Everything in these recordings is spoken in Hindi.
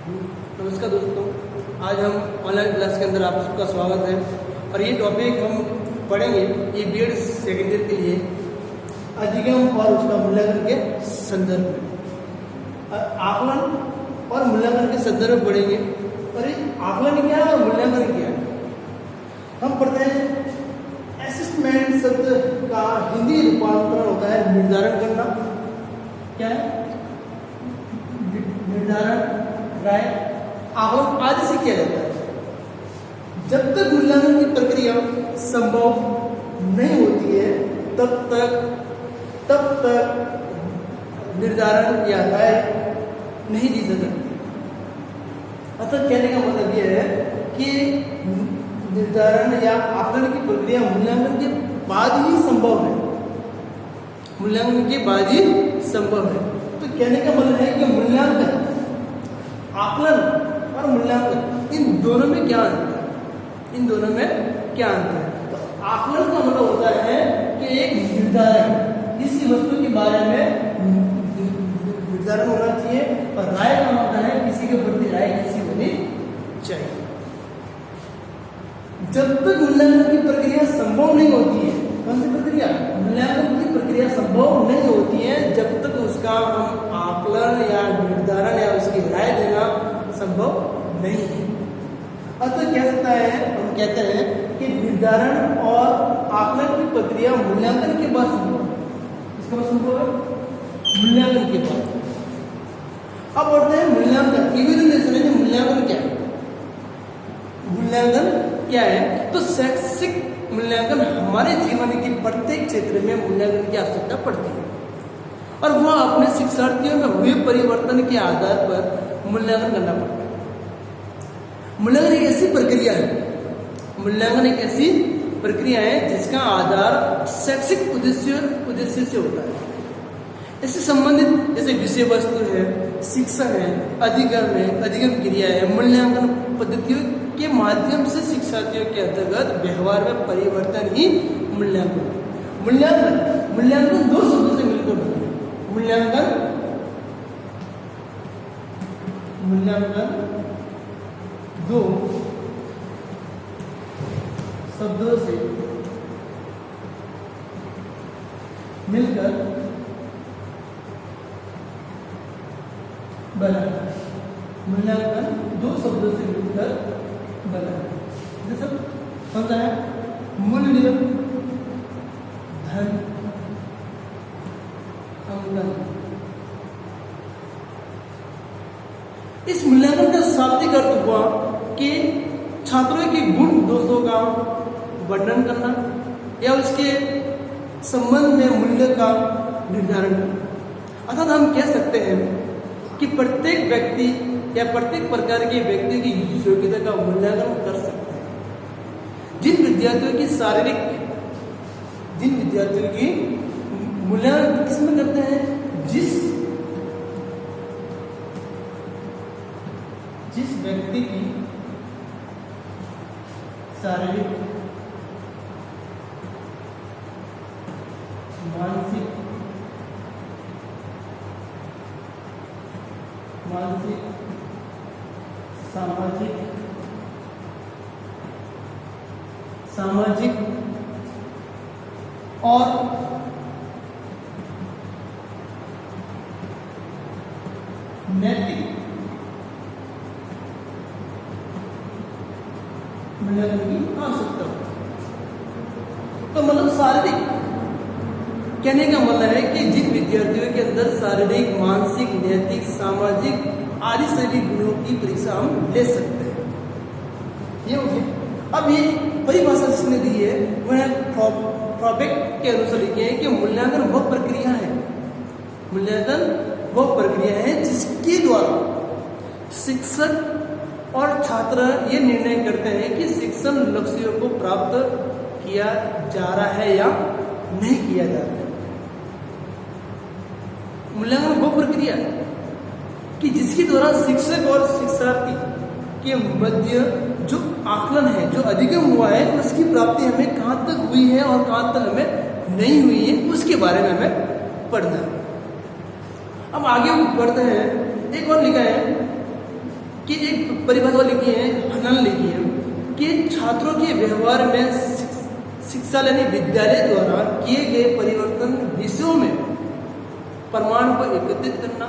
नमस्कार दोस्तों, आज हम ऑनलाइन क्लास के अंदर आप सबका स्वागत है। और ये टॉपिक हम पढ़ेंगे ये बीएड सेकेंड ईयर के लिए अधिगम और उसका मूल्यांकन के संदर्भ में आकलन और मूल्यांकन के संदर्भ में पढ़ेंगे। और ये आकलन क्या है और मूल्यांकन क्या है हम पढ़ते हैं। असेसमेंट शब्द का हिंदी रूपांतरण होता है निर्धारण करना। क्या है? निर्धारण राय आकलन आदि से किया जाता है। जब तक मूल्यांकन की प्रक्रिया संभव नहीं होती है तब तक निर्धारण या राय नहीं दी जा सकती। अतः कहने का मतलब यह है कि निर्धारण या आकलन की प्रक्रिया मूल्यांकन के बाद ही संभव है। मूल्यांकन के बाद ही संभव है। तो कहने का मतलब है कि मूल्यांकन, आकलन और मूल्यांकन इन दोनों में क्या अंतर है? इन दोनों में क्या अंतर है? तो आकलन का मतलब होता है कि एक निर्धारण, किसी वस्तु के बारे में निर्धारण होना चाहिए। और राय का मतलब है किसी के प्रति राय कैसी होनी चाहिए। जब तक मूल्यांकन की प्रक्रिया संभव नहीं होती है, कौन सी प्रक्रिया? मूल्यांकन की प्रक्रिया संभव नहीं होती है जब तक उसका हम आकलन या निर्धारण या उसकी राय देना संभव नहीं है। अतः कह सकता है, हम कहते हैं कि निर्धारण और आकलन की प्रक्रिया मूल्यांकन के बाद संभव है। इसका मतलब संभव है मूल्यांकन के बाद। अब बढ़ते हैं मूल्यांकन। इवैल्यूएशन है। मूल्यांकन क्या है? मूल्यांकन क्या है? तो शैक्षिक मूल्यांकन हमारे जीवन के प्रत्येक क्षेत्र में मूल्यांकन की आवश्यकता पड़ती है और वह अपने शिक्षार्थियों में हुए परिवर्तन के आधार पर मूल्यांकन करना पड़ता है। मूल्यांकन एक ऐसी प्रक्रिया है, मूल्यांकन एक ऐसी प्रक्रिया है जिसका आधार शैक्षिक उद्देश्य से होता है। इससे संबंधित जैसे विषय वस्तु है, शिक्षण है, अधिगम क्रिया है। मूल्यांकन पद्धतियों के माध्यम से शिक्षार्थियों के अंतर्गत व्यवहार में परिवर्तन ही मूल्यांकन। मूल्यांकन दो शब्दों से मिलकर बनता है। मूल्यांकन दो शब्दों से मिलकर बना। मूल्यांकन दो शब्दों से मिलकर बना। जैसे कौन सा है? मूल्य, धन, अंकन। इस मूल्यांकन का शाब्दिक अर्थ हुआ कि छात्रों के गुण दोषों का वर्णन करना या उसके संबंध में मूल्य का निर्धारण करना। अर्थात हम कह सकते हैं कि प्रत्येक व्यक्ति या प्रत्येक प्रकार के व्यक्ति की योग्यता का मूल्यांकन कर सकते हैं। जिन विद्यार्थियों की मूल्यांकन किसमें करते हैं? जिस व्यक्ति की शारीरिक, मानसिक, सामाजिक और नैतिक मूल्यांकन की आवश्यकता होती है। तो मतलब शारीरिक कहने का मतलब है कि जिन विद्यार्थियों के अंदर शारीरिक, मानसिक, नैतिक, सामाजिक आदि सभी गुणों की परीक्षा हम ले सकते हैं। ये हो गया। अब ये परिभाषा जिसने दी है वह फ्रॉबेक के अनुसार लिखी है कि मूल्यांकन वह प्रक्रिया है, जिसके द्वारा शिक्षक और छात्र ये निर्णय करते हैं कि शिक्षण लक्ष्यों को प्राप्त किया जा रहा है या नहीं किया जा रहा है। मूल्यांकन वो प्रक्रिया है कि जिसके द्वारा शिक्षक और शिक्षार्थी के मध्य जो आकलन है, जो अधिगम हुआ है, उसकी प्राप्ति हमें कहाँ तक हुई है और कहाँ तक हमें नहीं हुई है, उसके बारे में हमें पढ़ना है। अब आगे बढ़ते हैं। एक और लिखा है परिभाषा लिखी है, हनन लिखी है कि छात्रों के व्यवहार में शिक्षा लेने विद्यालय द्वारा किए गए परिवर्तन विषयों में प्रमाण को एकत्रित करना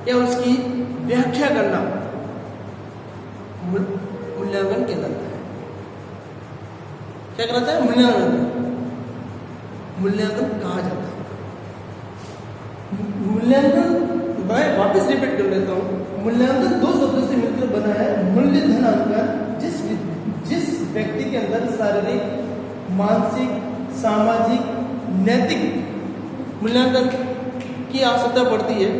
या उसकी व्याख्या करना मूल्यांकन कहलाता है। क्या कहलाता है? मूल्यांकन कहा जाता है। मूल्यांकन, मैं वापस रिपीट कर लेता हूँ। मूल्यांकन दो शब्दों से मिलकर बना है। मूल्य धन अंकन, जिस व्यक्ति के अंदर शारीरिक, मानसिक, सामाजिक, नैतिक मूल्यांकन की आवश्यकता पड़ती है,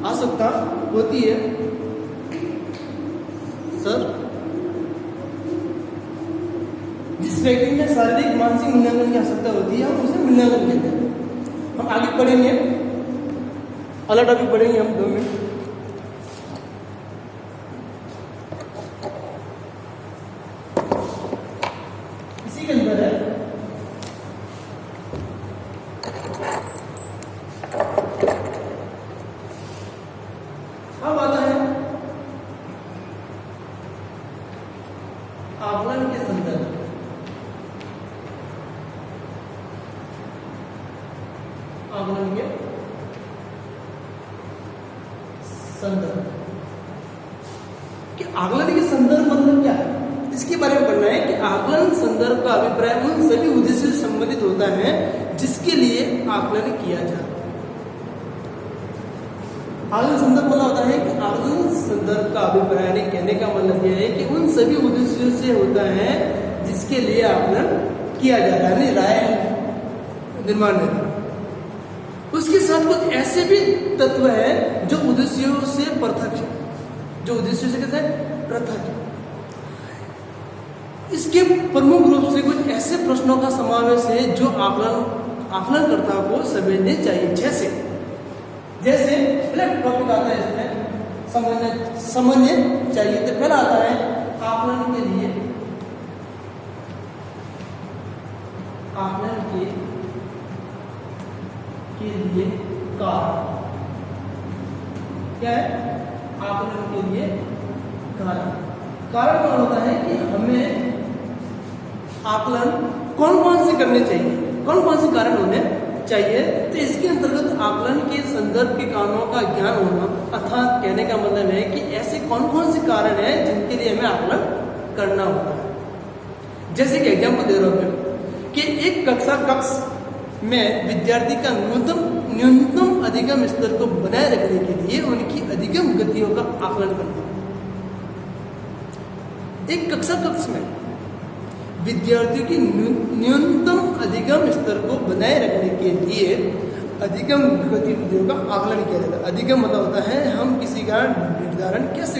आवश्यकता होती है सर, जिस व्यक्ति में शारीरिक, मानसिक मूल्यांकन की आवश्यकता होती है, हम उसे मूल्यांकन कहते हैं। हम आगे पढ़ेंगे, अगला टॉपिक पढ़ेंगे हम 2 मिनट। इसी के अंदर है अब आता है आकलन के संदर्भ। आकलन के संदर्भ कि आकलन के संदर्भ मतलब क्या है, इसके बारे में पढ़ना है कि आकलन संदर्भ का अभिप्राय उन सभी उद्देश्यों से संबंधित होता है जिसके लिए आकलन किया जाता है। आकलन संदर्भ मतलब होता है कि आकलन संदर्भ का अभिप्राय ने कहने का मतलब यह है कि उन सभी उद्देश्यों से होता है जिसके लिए आकलन किया जा रहा है, राय निर्माण है। उसके साथ कुछ ऐसे भी तत्व है जो उद्देश्यों से पृथक है, जो उद्देश्यों से कैसे पृथक है। इसके प्रमुख रूप से कुछ ऐसे प्रश्नों का समावेश है जो आकलनकर्ता को समझने चाहिए। जैसे पहला टॉपिक आता है इसमें समझने चाहिए। तो पहला आता है आकलन के लिए कारण। क्या है? आकलन के लिए कारण कौन होता है कि हमें आकलन कौन कौन से करने चाहिए, कौन कौन से कारण होने चाहिए। तो इसके अंतर्गत आकलन के संदर्भ के कारणों का ज्ञान होना, अर्थात कहने का मतलब है कि ऐसे कौन कौन से कारण हैं जिनके लिए हमें आकलन करना होता है। जैसे कि एग्जाम्पल दे रहा हूं मैं कि एक कक्ष में विद्यार्थी का न्यूनतम अधिगम स्तर को बनाए रखने के लिए उनकी अधिगम गतियों का आकलन करना। एक कक्ष में विद्यार्थियों की न्यूनतम अधिगम स्तर को बनाए रखने के लिए अधिगम गतिविधियों का आकलन किया जाता है। अधिगम मतलब होता है हम किसी का निर्धारण कैसे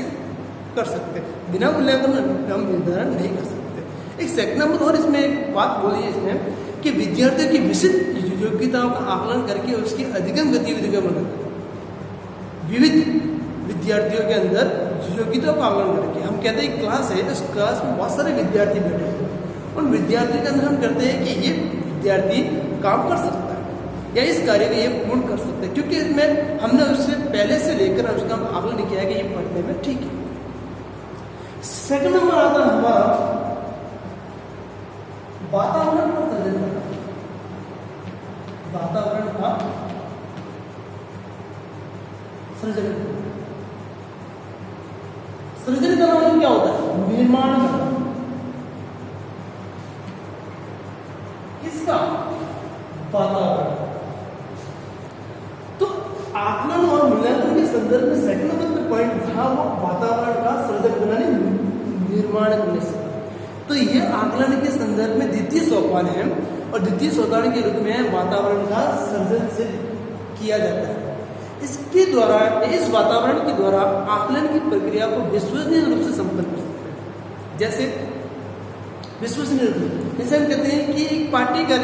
कर सकते हैं, बिना मूल्यांकन हम निर्धारण नहीं कर सकते। एक सेकंड नंबर और इसमें एक बात बोली है इसमें कि विद्यार्थियों की विशिष्ट योग्यताओं का आकलन करके उसकी अधिगम गतिविधि का मतलब विविध विद्यार्थियों के अंदर योग्यताओं का आकलन करके हम कहते हैं क्लास है, इस क्लास में बहुत सारे विद्यार्थी बैठे हैं, उन विद्यार्थियों के अंदर हम करते हैं कि ये विद्यार्थी काम कर सकता है या इस कार्य को ये पूर्ण कर सकता है, क्योंकि इसमें हमने उससे पहले से लेकर उसका आकलन किया कि ये पढ़ने में ठीक है। सेकंड नंबर आता है हमारा वातावरण का सृजन करना। वातावरण का सृजन करना मतलब क्या होता है? निर्माण करना। किसका? वातावरण। तो आकलन और मूल्यांकन के संदर्भ में सेकंड नंबर पे पॉइंट था वो वातावरण का सृजन करना, निर्माण करने से। तो यह आकलन के संदर्भ में द्वितीय सोपान है और द्वितीय सोपान के रूप में वातावरण का सृजन से किया जाता है। इसके द्वारा, इस वातावरण के द्वारा आकलन की प्रक्रिया को विश्वसनीय रूप से संपन्न कर सकते हैं। जैसे विश्वसनीय रूप, जैसे हम कहते हैं कि एक पाठ्यक्रम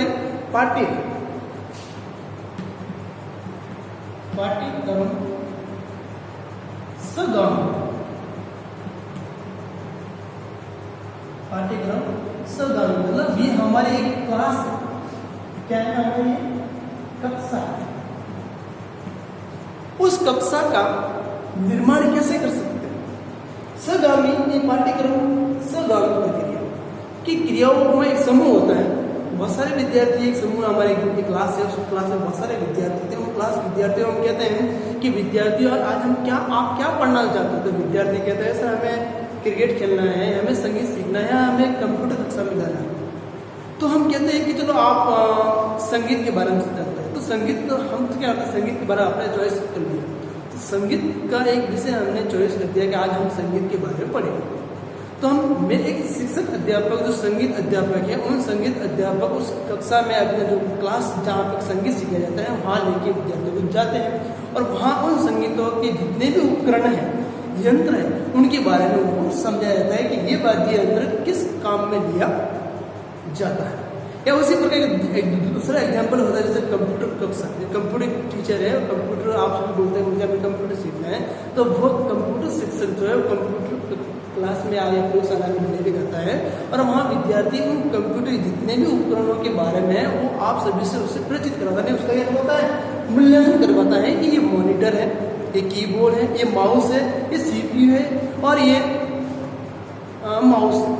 सगामी मतलब ये हमारी एक क्लास है। क्या है? हमारी कक्षा है। उस कक्षा का निर्माण कैसे कर सकते हैं? सगामी ये पाठ्यक्रम सगामी प्रक्रिया की क्रियाओं में एक समूह होता है, बहुत सारे विद्यार्थी एक समूह, हमारे एक क्लास है, उस क्लास में बहुत सारे विद्यार्थी थे। उन क्लास विद्यार्थियों हम कहते हैं कि विद्यार्थियों आज आप क्या पढ़ना चाहते हो? तो विद्यार्थी कहते हैं सर हमें क्रिकेट खेलना है, हमें संगीत सीखना है, हमें कंप्यूटर कक्षा में जाना है। तो हम कहते हैं कि चलो आप संगीत के बारे में जानते हैं, तो संगीत तो हम तो क्या होता है, संगीत के बारे में आपने चॉइस कर लिया, तो संगीत का एक विषय हमने चॉइस कर दिया कि आज हम संगीत के बारे में पढ़ेंगे। तो हम मैं एक शिक्षक अध्यापक जो संगीत अध्यापक है, उन संगीत अध्यापक उस कक्षा में अपने जो क्लास जहाँ पर संगीत सीखा जाता है वहाँ लेके विद्यार्थियों को जाते हैं और वहाँ उन संगीतों के जितने भी उपकरण हैं, यंत्र है, उनके बारे में उनको समझाया जाता है कि ये वाद्य यंत्र किस काम में लिया जाता है। या उसी प्रकार एक दूसरा एग्जाम्पल होता है जैसे कंप्यूटर कक्षा, कंप्यूटर टीचर है, कंप्यूटर आप सभी बोलते हैं मुझे अभी कंप्यूटर सीखना है, तो वो कंप्यूटर शिक्षक जो है वो कंप्यूटर क्लास में आगे प्रयोगशाला में ले जाता है और वहाँ विद्यार्थी उन कंप्यूटर जितने भी उपकरणों के बारे में वो आप सभी से उससे परिचित करवाता है। उसका क्या होता है, मूल्यांकन करवाता है कि ये मॉनिटर है, ये कीबोर्ड है, ये माउस है, ये सीपीयू है और ये माउस है।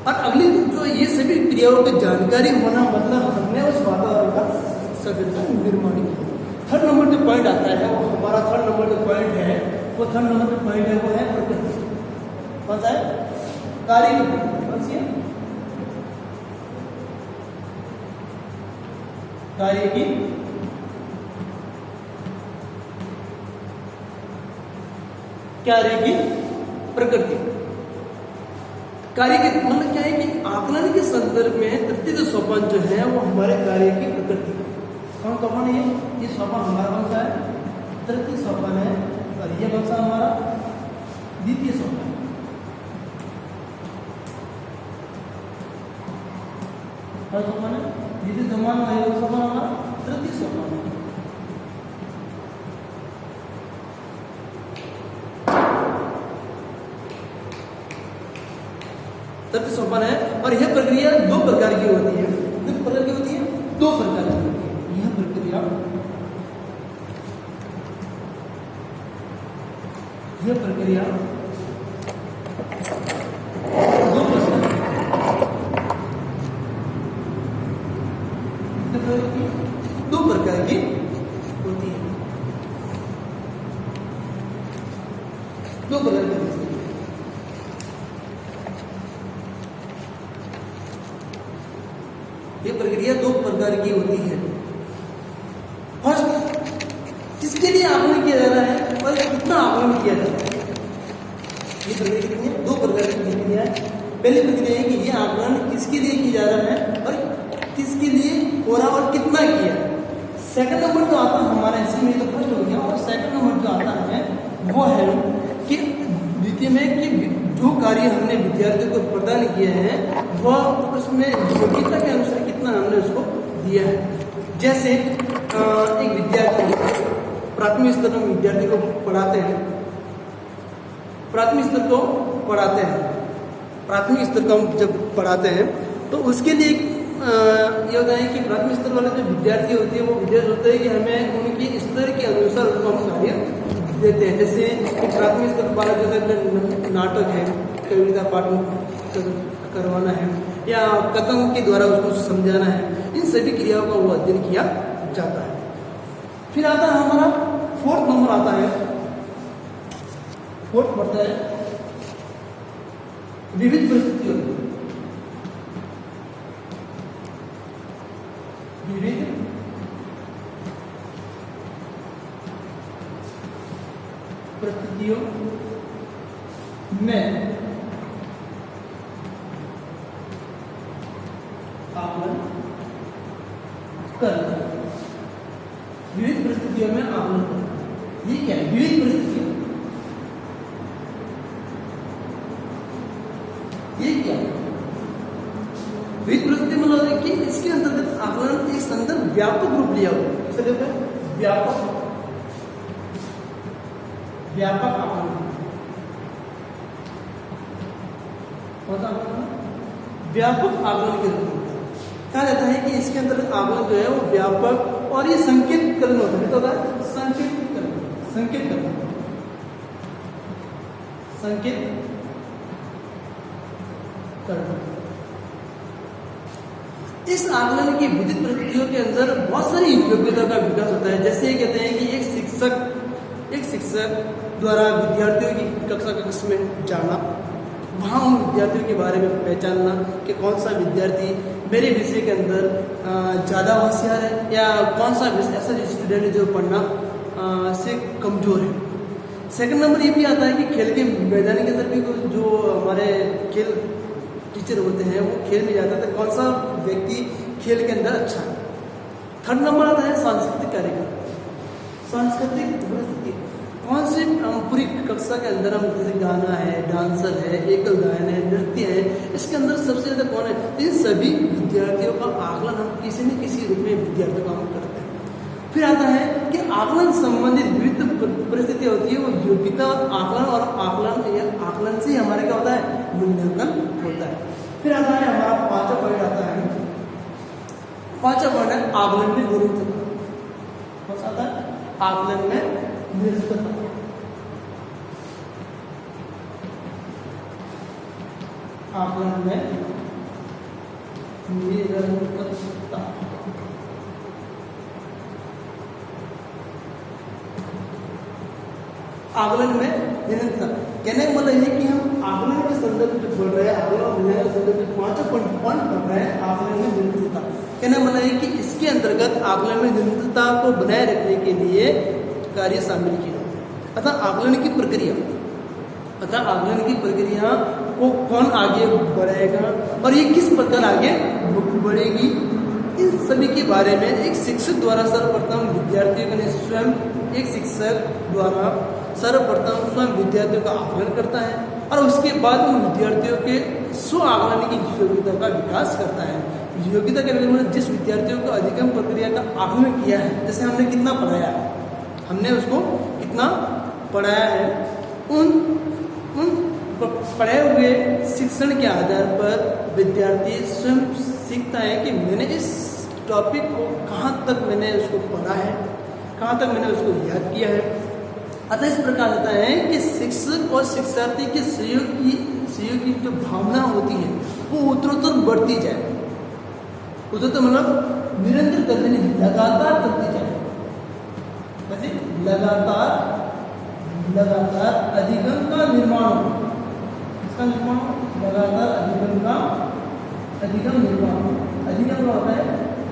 और अगली जो ये सभी क्रियाओं की जानकारी होना मतलब हमने उस वातावरण का सभ्यता का निर्माण किया। थर्ड नंबर जो पॉइंट आता है वो हमारा थर्ड नंबर जो पॉइंट है वो थर्ड नंबर जो पॉइंट है वो है प्रकृति। कौन सा है? कार्य की प्रकृति। कौन सी है? कार्य की प्रकृति। कार्य के मतलब क्या है कि आकलन के संदर्भ में तृतीय सोपान जो है वो हमारे कार्य की प्रकृति है। कौन है ये सोपान हमारा कौन सा है? तृतीय सोपान है और ये कौन सा हमारा? द्वितीय सोपान। कौन सोपान है? द्वितीय सोपान और सोपान हमारा तृतीय सोपान है। तृतीय सोपान है और यह प्रक्रिया दो प्रकार की होती है। कितने प्रकार की होती है? दो प्रकार की होती है। यह प्रक्रिया दो प्रकार की होती है। दो प्रकार की होती है। ये प्रक्रिया दो प्रकार की होती है। फर्स्ट, किसके लिए आकलन किया जा रहा है और कितना आकलन किया जा रहा है। ये प्रक्रिया कितनी है? दो प्रकार की प्रक्रिया है। पहली प्रक्रिया है कि ये आकलन किसके लिए किया जा रहा है और किसके लिए हो रहा और कितना किया। सेकंड नंबर जो आता है हमारा, इसी में तो फर्स्ट हो गया, और सेकंड नंबर जो आता है वो है कि द्वितीय में कि जो कार्य हमने विद्यार्थियों को प्रदान किए हैं वह उसमें योग्यता के अनुसार कितना हमने उसको दिया है। जैसे एक विद्यार्थी प्राथमिक स्तर में विद्यार्थी को पढ़ाते हैं, प्राथमिक स्तर को हम जब पढ़ाते हैं तो उसके लिए ये होता है कि प्राथमिक स्तर वाले जो विद्यार्थी होते हैं वो विद्यार्थी होते हैं कि हमें उनकी स्तर के अनुसार उनको हम कार्य देते हैं। जैसे प्राथमिक स्तर वाला जैसे नाटक है, कविता पाठ करवाना है या कथन के द्वारा उसको समझाना है, इन सभी क्रियाओं का वो अध्ययन किया जाता है। फिर आता है हमारा फोर्थ नंबर आता है, फोर्थ पड़ता है विविध परिस्थितियों में। विविध परिस्थितियों में आकलन करना। विविध परिस्थितियों में आकलन करना, ये क्या है? विविध परिस्थितियों, ये क्या है? विविध परिस्थिति मतलब कि इसके अंतर्गत आकलन एक संदर्भ व्यापक रूप लिया हुआ है। किसे कहते हैं? व्यापक आकलन। कौन सा आकलन? व्यापक आकलन के रूप में कहा जाता है कि इसके अंतर्गत आकलन जो है वो व्यापक और ये संकेत कलन होता है। क्या होता है? संकेत करना, संकेत करना। इस आकलन की विद्युत परिस्थितियों के अंदर बहुत सारी योग्यता का विकास होता है। जैसे ये कहते हैं कि एक शिक्षक द्वारा विद्यार्थियों की कक्षा में जाना, वहाँ उन विद्यार्थियों के बारे में पहचानना कि कौन सा विद्यार्थी मेरे विषय के अंदर ज़्यादा होशियार है या कौन सा ऐसा स्टूडेंट है जो पढ़ना से कमज़ोर है। सेकंड नंबर ये भी आता है कि खेल के मैदान के अंदर भी जो हमारे खेल टीचर होते हैं वो खेल में जाता है तो कौन सा व्यक्ति खेल के अंदर अच्छा है। थर्ड नंबर आता है सांस्कृतिक कार्यक्रम, सांस्कृतिक परिस्थिति, कौन सी पूरी कक्षा के अंदर हम जैसे गाना है, डांसर है, एकल गायन है, नृत्य है, इसके अंदर सबसे ज़्यादा कौन है। इन सभी विद्यार्थियों का आकलन हम किसी न किसी रूप में विद्यार्थियों का हम करते हैं। फिर आता है कि आकलन संबंधित विविध परिस्थिति होती है, वो योग्यता आकलन और आकलन से हमारे क्या होता है, मूल्यांकन होता है। फिर आता है हमारा पांचवा पॉइंट आता है, पांचवा पॉइंट है आकलन में निरंतरता। कौन सा आता है, आकलन में निरंतरता। आकलन में निरंतरता, आकलन में निरंतरता कहने का मतलब है कि हम आकलन के संदर्भ में बोल रहे हैं, आकलन के संदर्भ में पांचों पॉइंट पढ़ रहे हैं। आकलन में निरंतरता कहने का मतलब है कि इसके अंतर्गत आकलन में निरंतरता को बनाए रखने के लिए कार्य शामिल किया जाता है। अतः आकलन की प्रक्रिया को कौन आगे बढ़ाएगा और ये किस प्रकार आगे बढ़ेगी, इन सभी के बारे में एक शिक्षक द्वारा सर्वप्रथम विद्यार्थियों ने स्वयं स्वयं विद्यार्थियों का आकलन करता है और उसके बाद उन विद्यार्थियों के स्व आकलन की योग्यता का विकास करता है। योग्यता के विकास में जिस विद्यार्थियों को अधिगम प्रक्रिया का आकलन किया है, जैसे हमने कितना पढ़ाया है, हमने उसको कितना पढ़ाया है, उन पढ़े हुए शिक्षण के आधार पर विद्यार्थी स्वयं सीखता है कि मैंने इस टॉपिक को कहाँ तक मैंने उसको पढ़ा है, कहाँ तक मैंने उसको याद किया है। अतः इस प्रकार होता है कि शिक्षक और शिक्षार्थी के सहयोग की जो भावना होती है वो उत्तरोत्तर बढ़ती जाए, उत्तरोत्तर मतलब निरंतर करते नहीं, लगातार करती जाए। वैसे लगातार अधिगम का निर्माण, इसका निर्माण लगातार अधिगम का होता है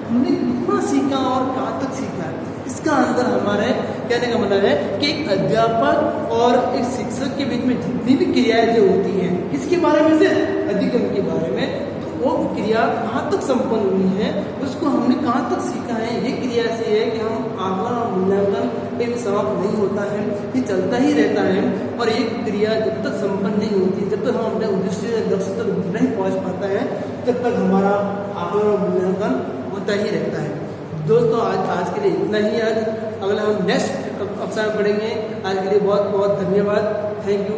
हमने कितना सीखा और कहाँ तक सीखा है। इसका अंदर हमारे कहने का मतलब है कि एक अध्यापक और एक शिक्षक के बीच में जितनी भी क्रियाएं जो होती हैं, किसके बारे में से, अधिगम के बारे में, तो वो क्रिया कहाँ तक संपन्न हुई है, उसको हमने कहाँ तक सीखा है। ये क्रिया ऐसी है कि हम आकलन और मूल्यांकन कहीं समाप्त नहीं होता है, ये चलता ही रहता है और ये क्रिया जब तक संपन्न नहीं होती, जब तक हम अपने उद्देश्य लक्ष्य तक नहीं पहुँच पाता है, तब तक हमारा आकलन और मूल्यांकन होता ही रहता है। दोस्तों आज के लिए इतना ही। आज अगला हम नेक्स्ट कक्षा में पढ़ेंगे। आज के लिए बहुत बहुत धन्यवाद। Thank you.